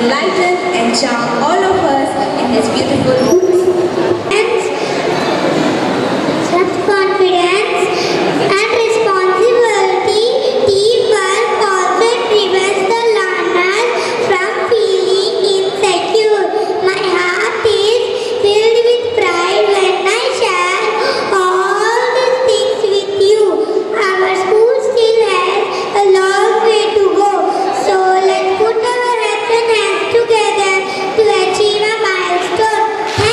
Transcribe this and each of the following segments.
enlighten and charm all of us in this beautiful woods. And such confidence and responsibility, teamwork also prevents the learner from feeling insecure. My heart is filled with pride when I share all these things with you. Our school still has a long way to go, so let's put our heads and hands together to achieve a milestone.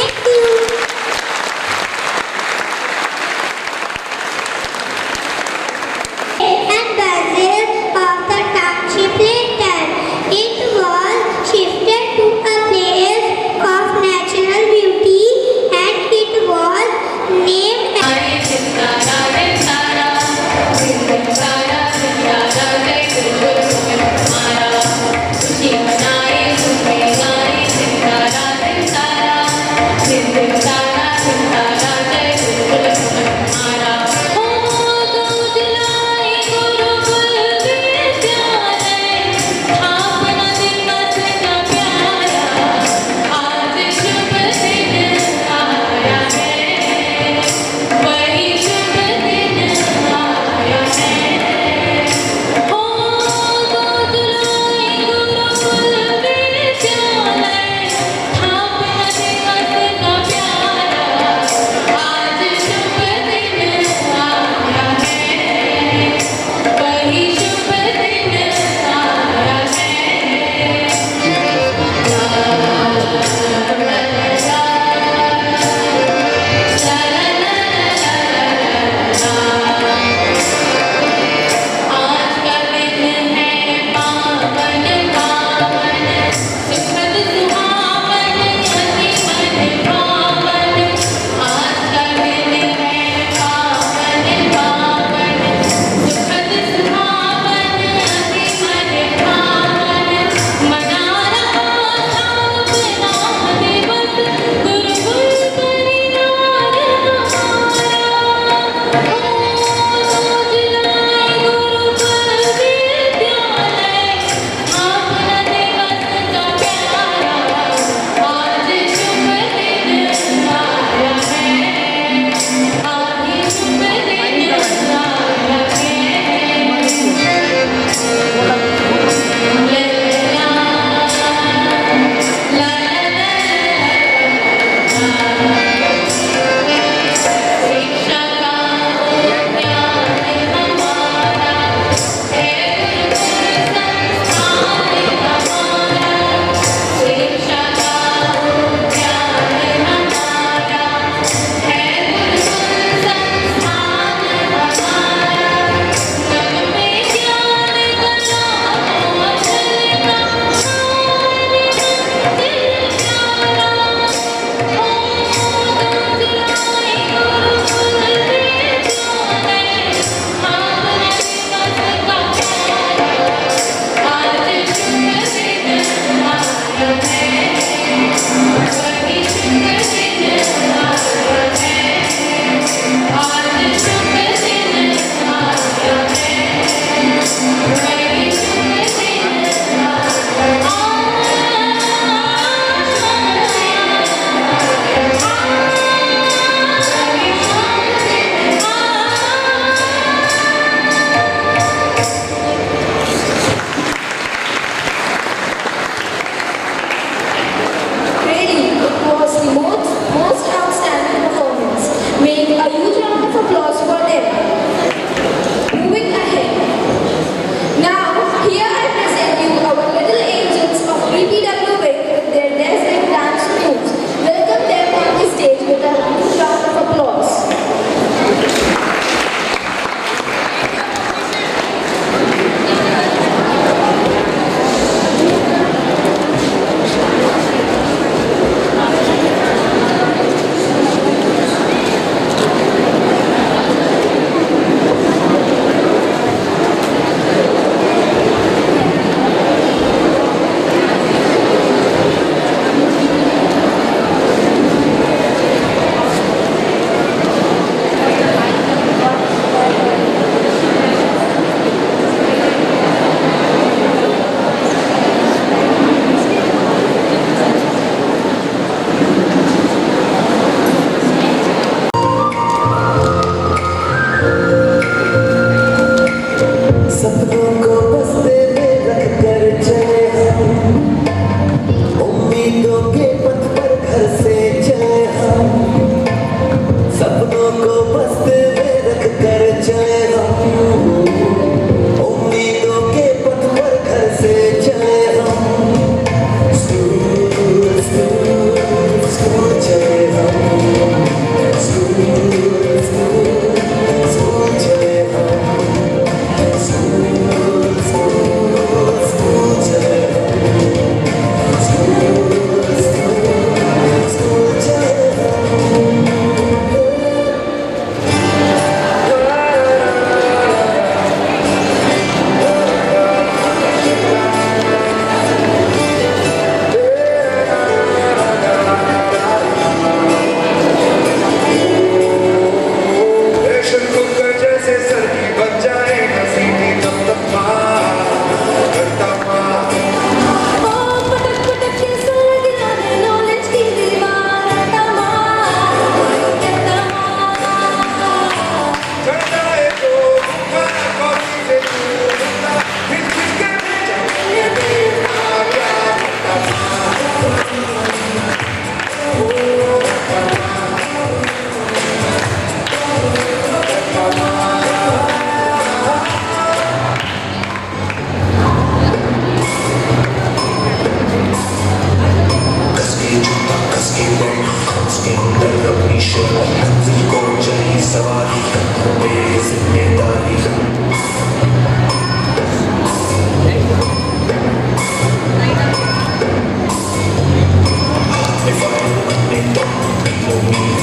के अंदर अपनी शोर मंजिल को चाहिए सवारी कंधों पे जिम्मेदारी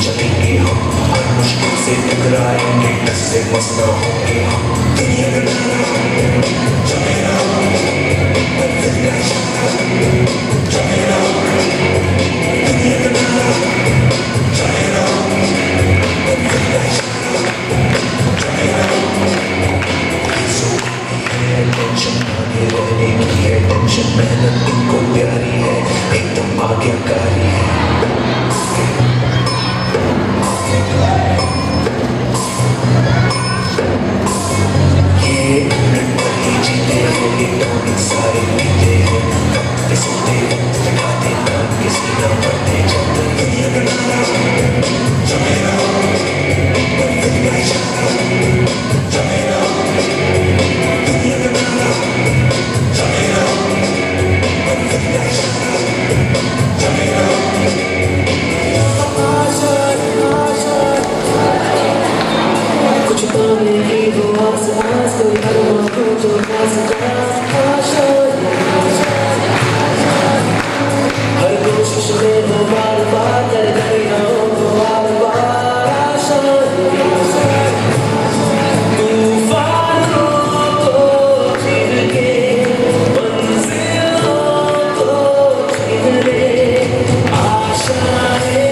चलेंगे हम हर मुश्किल से टकराएंगे डर से मसला होंगे हम दुनिया का चलेगा दुनिया का चलेगा टेंशन आगे रहने की है टेंशन मेहनत इनको प्यारी है एकदम आज्ञाकारी है ये उम्र भरी जीते हैं ये टॉनिक सारे पीते हैं कपड़े सोते हैं खाते नाम किसी ना पढ़ते जाते दुनिया का नारा चलेगा दुनिया चलेगा चलेगा दुनिया का नारा चलेगा दुनिया चलेगा कुछ पाने की हो आस आस कोई हरवा हो जो पास आशा हर कोशिश में हो बार बार कर गई ना हो बार बार आशा तूफानों को छीन के मंजिलों को छीन ले आशाएं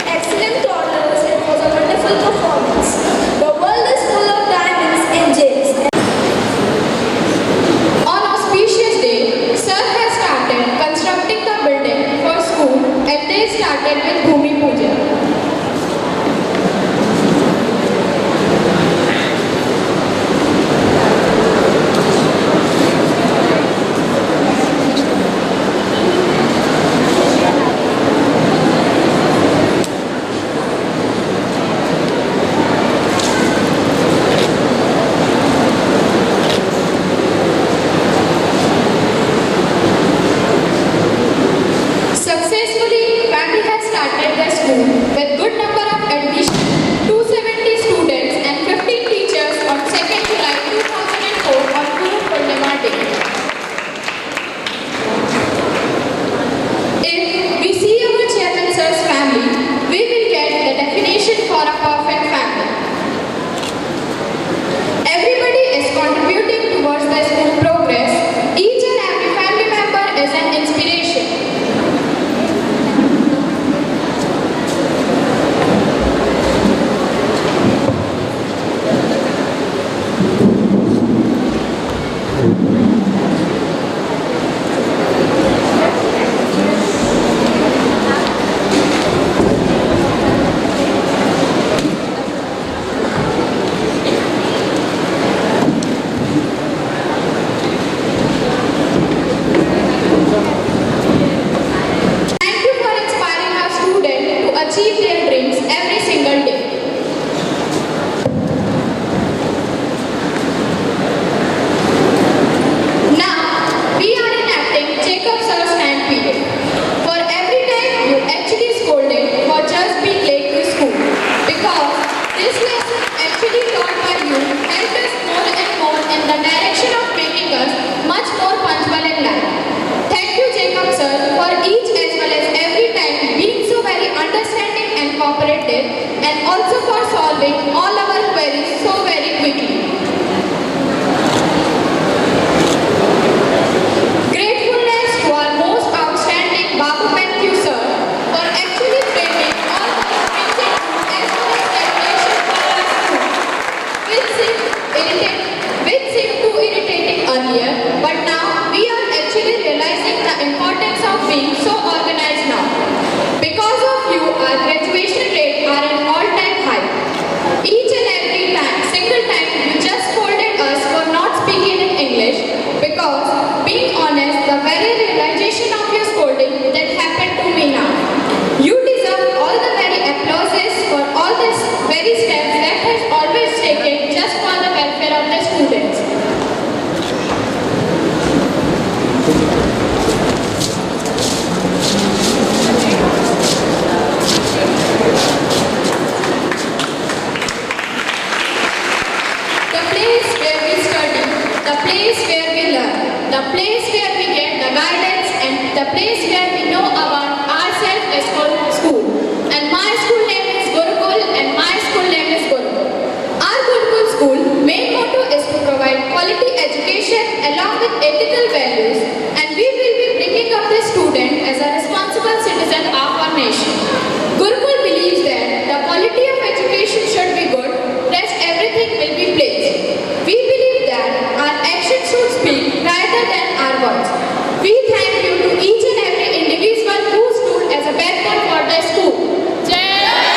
Excellent toddlers, it was a wonderful performance. The world is full of diamonds and gems. On auspicious day, Sir has started constructing the building for school and they started with Bhumi Puja. Successfully, Gandhi has started their school with good number of admissions, 270 students and 15 teachers on 2nd July 2004 on Guru Purnima Day. If we see our chairman sir's family, we will get the definition for a perfect family. Everybody is contributing towards the school progress. Each and every family member is an inspiration. Thank you for inspiring our students to achieve their dreams every single day. Now, we are enacting Jacob Sir's time period. For every time you actually scolded for just being late to school. Because this lesson actually taught by you helped us more and more in the direction of making us much more punctual in life. Thank you Jacob Sir for each as well as every time being so very understanding and cooperative and also for solving all our queries so very quickly. Gratefulness to our most outstanding Babu Matthew Sir for actually training all our stringent as well as dedication for our school, which seemed to the place where we get the guidance and the place where we know about ourselves is called school. And my school name is Gurukul and my school name is Gurukul. Our Gurukul school main motto is to provide quality education along with ethical values, and we will be bringing up the student as a responsible citizen of our nation. Gurukul believes that the quality of education should be good, rest everything will be placed. We believe that our actions should speak rather than our words. We thank you to each and every individual who stood as a backbone for the school. Jai Hind.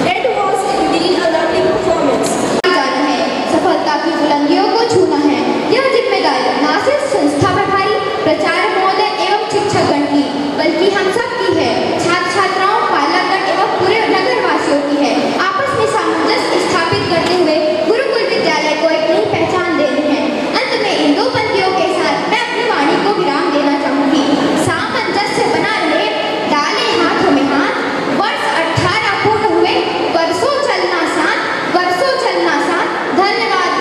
That was indeed a lovely performance. जाना है, सफलता की बुलंदियों को छूना है। यह जिम्मेदारी न सिर्फ संस्था प्रभारी, प्रचारक महोदय एवं शिक्षकगण की, बल्कि हम सब की है। छात्र छात्राओं, पालकगण एवं पूरे नगरवासियों की है। आपस में सामंजस्य स्थापित करते हुए गुरुकुल विद्यालय को एक नई पहचान देनी है। अंत में इन दो पंक्तियों के साथ मैं अपनी वाणी को विराम देना चाहूंगी। सामंजस्य बना रहे, डाले हाथों में हाथ, वर्ष 18 पूर्ण हुए, वर्षों चलना साथ, वर्षों चलना साथ। धन्यवाद।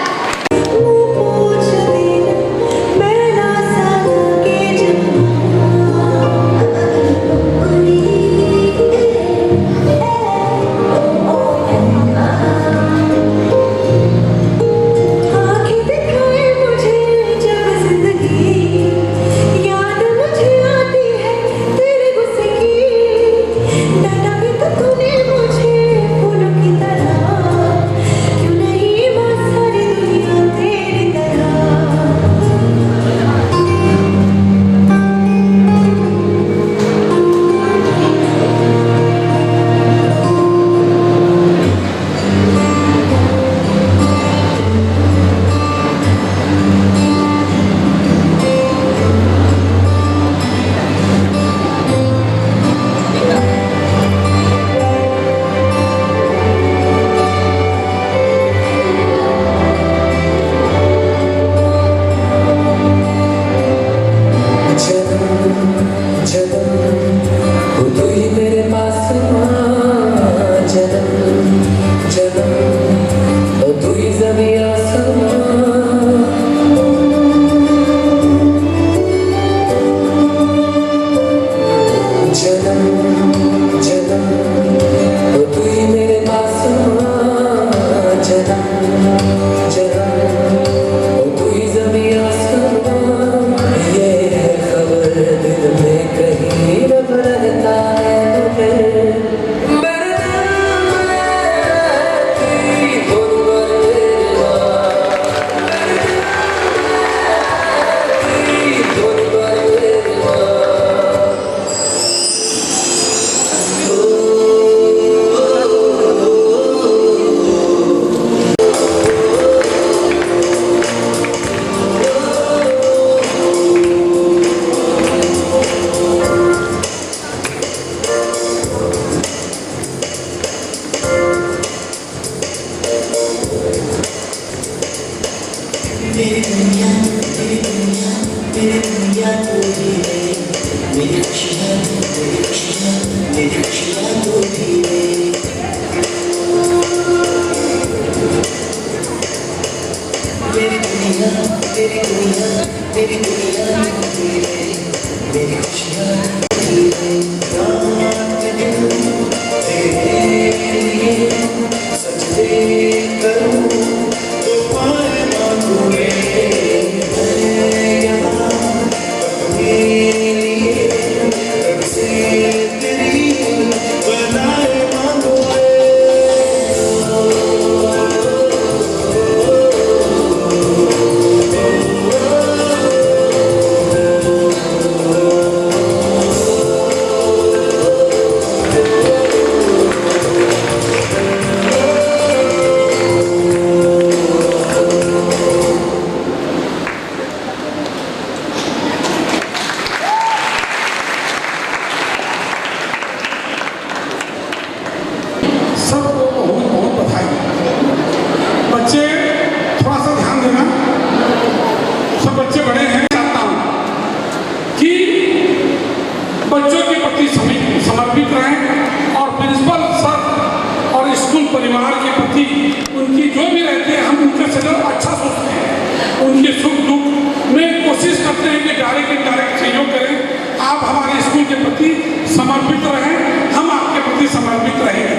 कोशिश करते हैं कि डायरेक्ट इनडायरेक्ट सहयोग करें। आप हमारे स्कूल के प्रति समर्पित रहें, हम आपके प्रति समर्पित रहेंगे।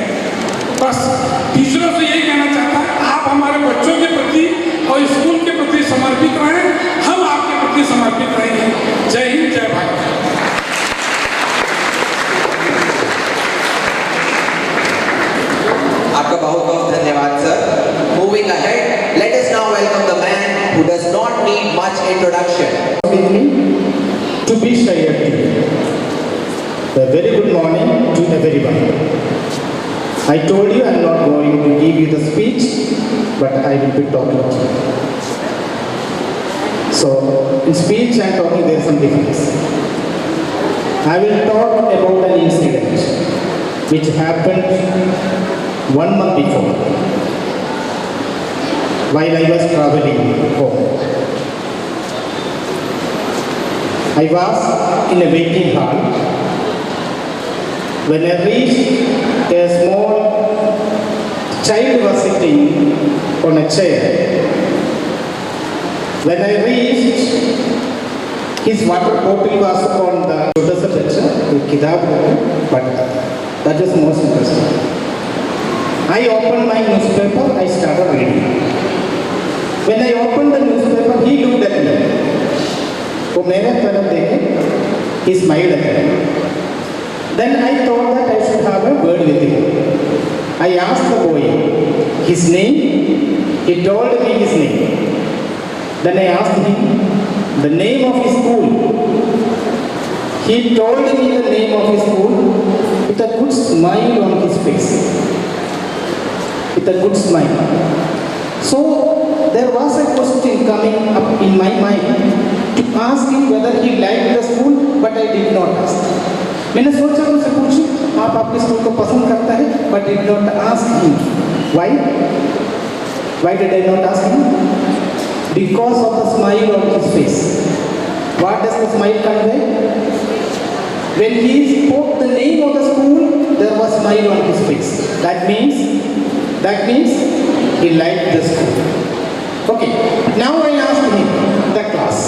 बस टीचरों से यही कहना चाहता है, आप हमारे बच्चों के प्रति और स्कूल के प्रति समर्पित रहें, हम आपके प्रति समर्पित रहेंगे। जय हिंद, जय भारत। आपका बहुत बहुत धन्यवाद sir. Moving ahead, let us now welcome the man who does not need much introduction. With me to be shared to you. A very good morning to everyone. I told you I am not going to give you the speech, but I will be talking to you. So, in speech and talking there is some difference. I will talk about an incident which happened 1 month before while I was traveling home. I was in a waiting hall. When I reached, a small child was sitting on a chair. When I reached, his water bottle was on the kitab, but that was most interesting. I opened my newspaper, I started reading. When I opened the newspaper, he looked at me. वो मेरे तरफ देखे, he smiled at me. Then I thought that I should have a word with him. I asked the boy his name. He told me his name. Then I asked him the name of his school. He told me the name of his school with a good smile on his face. With a good smile. So there was a question coming up in my mind to ask him whether he liked the school, but I did not ask. मैंने सोचा उनसे पूछूं आप आपके school को पसंद करता है, but did not ask him. Why? Why did I not ask him? Because of the smile on his face. What does the smile convey? When he spoke the name of the school, there was smile on his face. That means he liked the school. Okay. Now I asked him the class.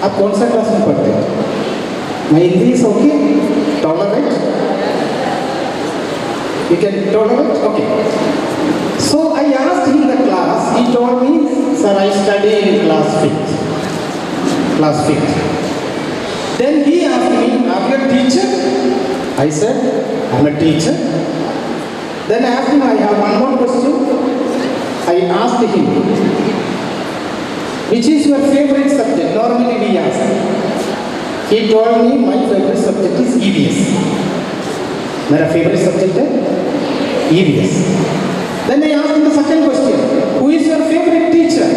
आप कौन सा class में पढ़ते हैं? My English okay? Tolerate? You can tolerate? Okay. So I asked him the class. He told me, sir, I study in class 5th. Class 5th. Then he asked me, are you a teacher? I said, I'm a teacher. Then I asked him, I have one more question. I asked him, which is your favorite subject? Normally we ask. He told me my favorite subject is EVS. मेरा favorite subject है EVS. Then I asked him the second question. Who is your favorite teacher?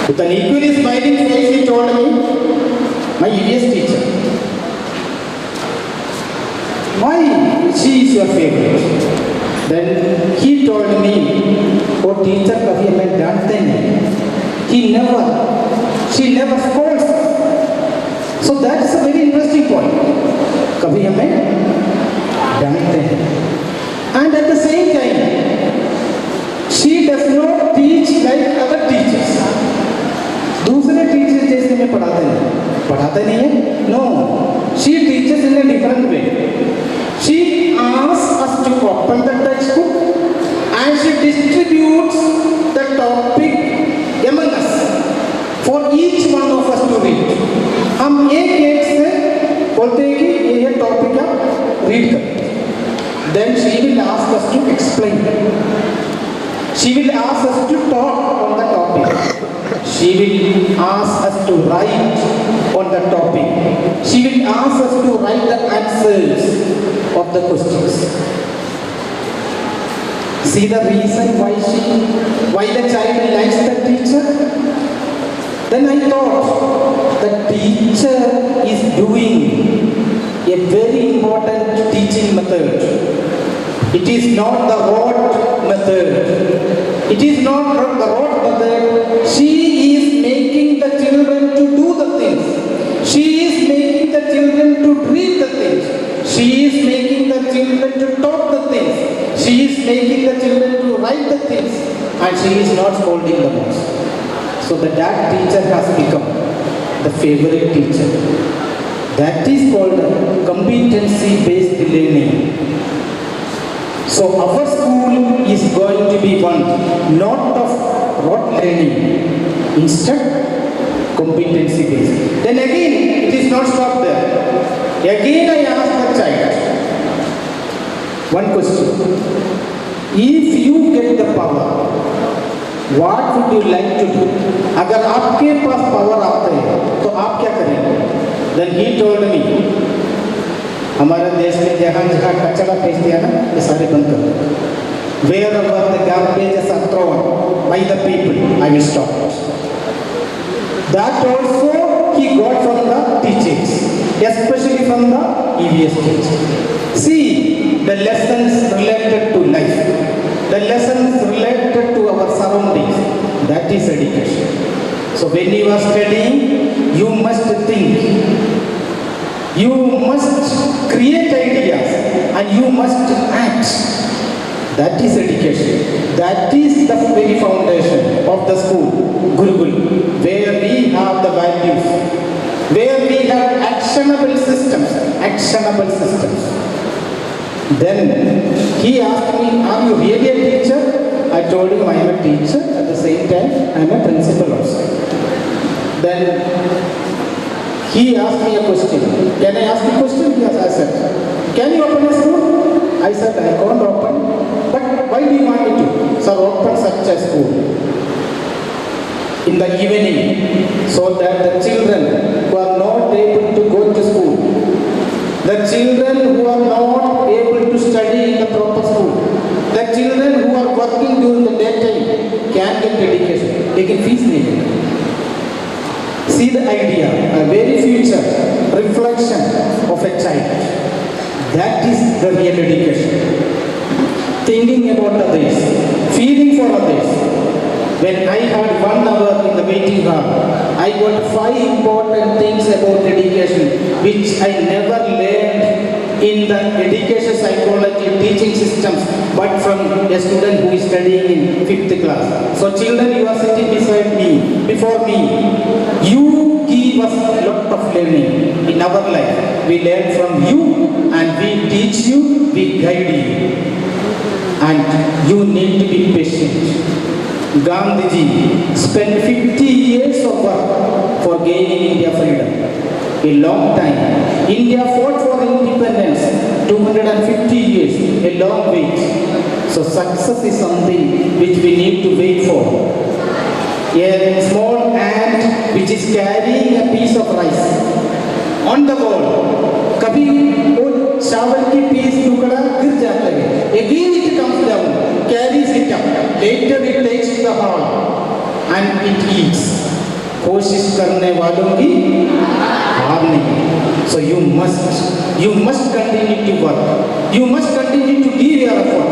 With an equally smiling face, he told me my EVS teacher. Why she is your favorite? Then he told me, वो teacher कभी हमें डांटते नहीं. She never scolds. So that is a very interesting point. कभी हमें डांटते हैं. And at the same time, she does not teach like other teachers. दूसरे टीचर जैसे में पढ़ाते नहीं है. No, she teaches in a different way. She asks us to open the textbook and she distributes the topic among us for each one of us to read. हम एक से बोलते हैं कि ये टॉपिक आप रीड करें. Then she will ask us to explain. She will ask us to talk on the topic. She will ask us to write on the topic. She will ask us to write the answers of the questions. See the reason why the child likes the teacher? Then I thought the teacher is doing a very important teaching method. It is not the rote method. It is not the rote method. She is making the children to do the things. She is making the children to read the things. She is making the children to talk the things. She is making the children to write the things. And she is not scolding the most. So that teacher has become the favorite teacher. That is called competency-based learning. So our school is going to be one not of rote learning, instead competency-based. Then again, it is not stopped there. Again I ask the child one question. If you get the power, what would you like to do? अगर आपके पास power आते हैं तो आप क्या करेंगे? Then he told me, हमारे देश में जहाँ जहाँ कचरा फेंक दिया ना, ये सारे बंद कर दो. Wherever the garbages are thrown by the people, I will stop it. That also he got from the teachings, especially from the EVS teachers. See the lessons related to life, the lessons related to our surroundings. That is education. So when you are studying, you must think, you must create ideas, and you must act. That is education. That is the very foundation of the school, Gurukul, where we have the values, where we have actionable systems. Then he asked me, are you really a teacher? I told him I am a teacher, at the same time I am a principal also. Then he asked me a question. Can I ask you a question? Yes, I said. Can you open a school? I said, I can't open. But why do you want me to? Sir, open such a school in the evening, so that the children who are not able to go to school, the children who are not able to study in the proper school, the children who are working during the daytime can get education. They can fees needed. See the idea, a very future reflection of a child. That is the real education. Thinking about others, feeling for others. When I had 1 hour in the waiting hall, I got 5 important things about education which I never learned in the education psychology teaching systems, but from a student who is studying in 5th class. So children, you are sitting beside me, before me. You give us a lot of learning in our life. We learn from you and we teach you, we guide you. And you need to be patient. Gandhiji spent 50 years of work for gaining India freedom. A long time. India fought for independence 250 years, a long wait. So success is something which we need to wait for. A small ant which is carrying a piece of rice on the wall. कभी वो चावल की piece टुकड़ा गिर जाता है. Again it comes down, carries it up. Later it takes to the hall and it eats. कोशिश करने वालों की हार नहीं. So you must continue to work. You must continue to give your effort.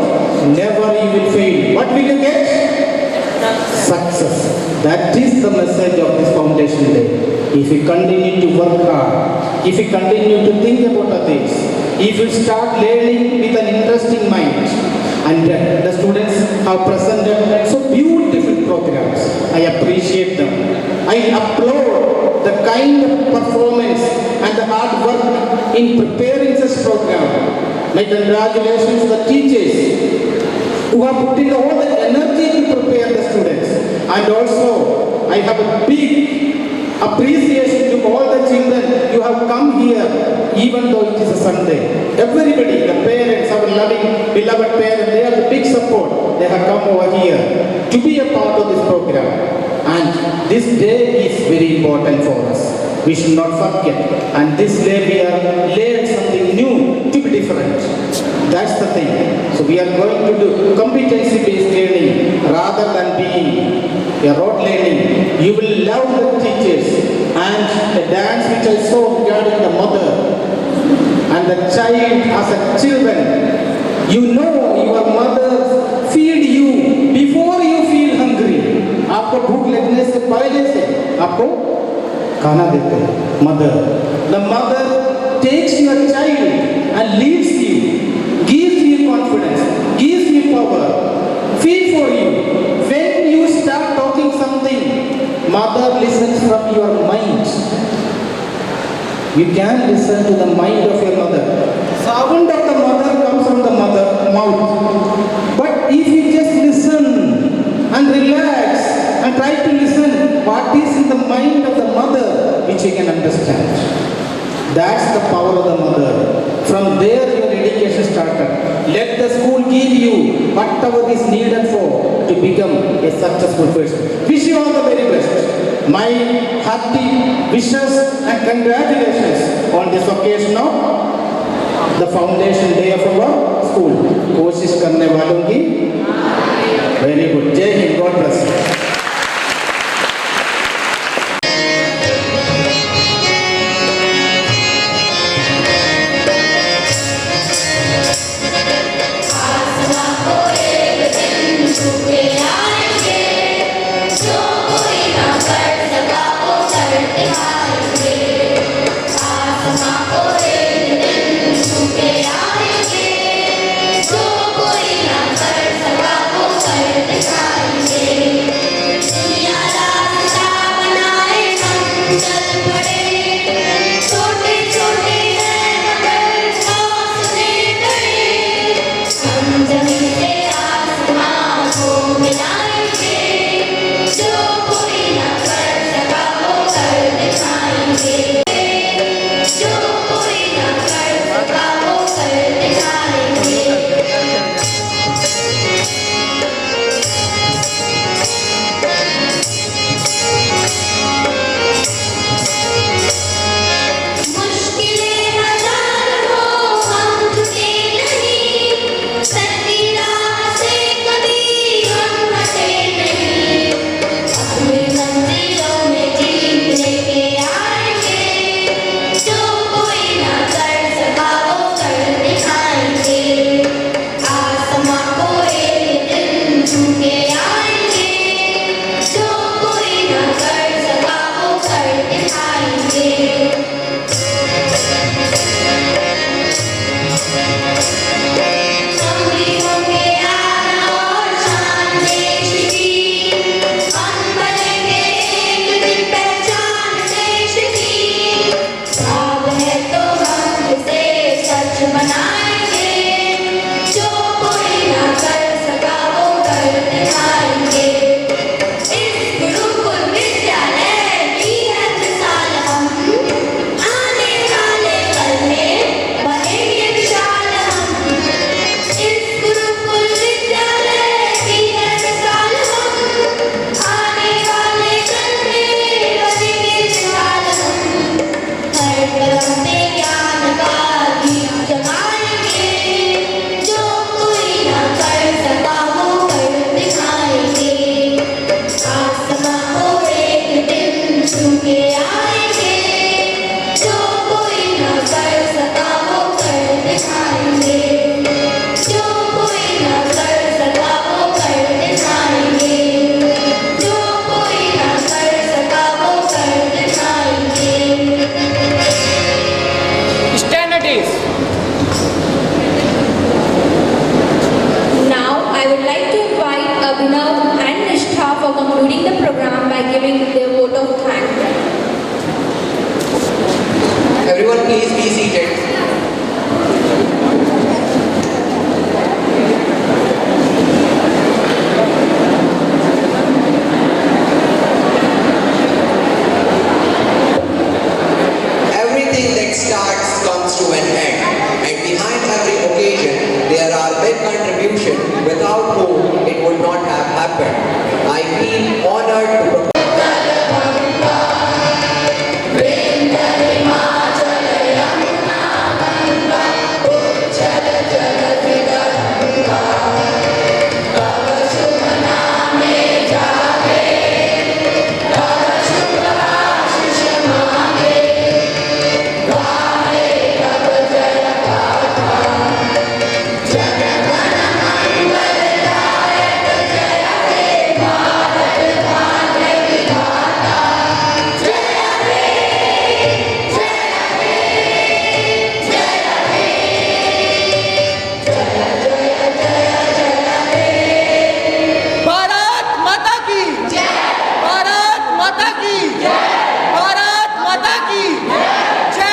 Never you will fail. What will you get? Success. That is the message of this foundation day. If you continue to work hard, if you continue to think about others, if you start learning with an interesting mind, and the students have presented so beautiful programs, I appreciate them. I applaud the kind of performance and the hard work in preparing this program. My congratulations to the teachers who have put in all the energy to prepare the students. And also, I have a big appreciation to all the children you have come here, even though it is a Sunday. Everybody, the parents, our loving, beloved parents, they are the big support. They have come over here to be a part of this program. And this day is very important for us. We should not forget. And this day we are learned something new to be different. That's the thing. So we are going to do competency-based learning rather than being a rote learning. You will love the teachers and the dance which I saw regarding the mother and the child as a children. You know your mother feed you before you feel hungry. आपको भूख लगने से पहले से आपको खाना देते हैं mother. The mother takes your child and leads you, gives you confidence, gives you power, feel for you. When you start talking something, mother listens from your mind. You can listen to the mind of your mother. Sound of the mother comes from the mother mouth. But if you just listen and relax and try to listen what is in the mind of the mother, which you can understand. That's the power of the mother. From there your education started. Let the school give you whatever is needed for to become a successful person. Wish you all the very best. My hearty wishes and congratulations on this occasion of the foundation day of our school. कोशिश करने वालों की very good. जय Hind. God bless you. Abhinav and Nishtha for concluding the program by giving their vote of thanks. Everyone please be seated.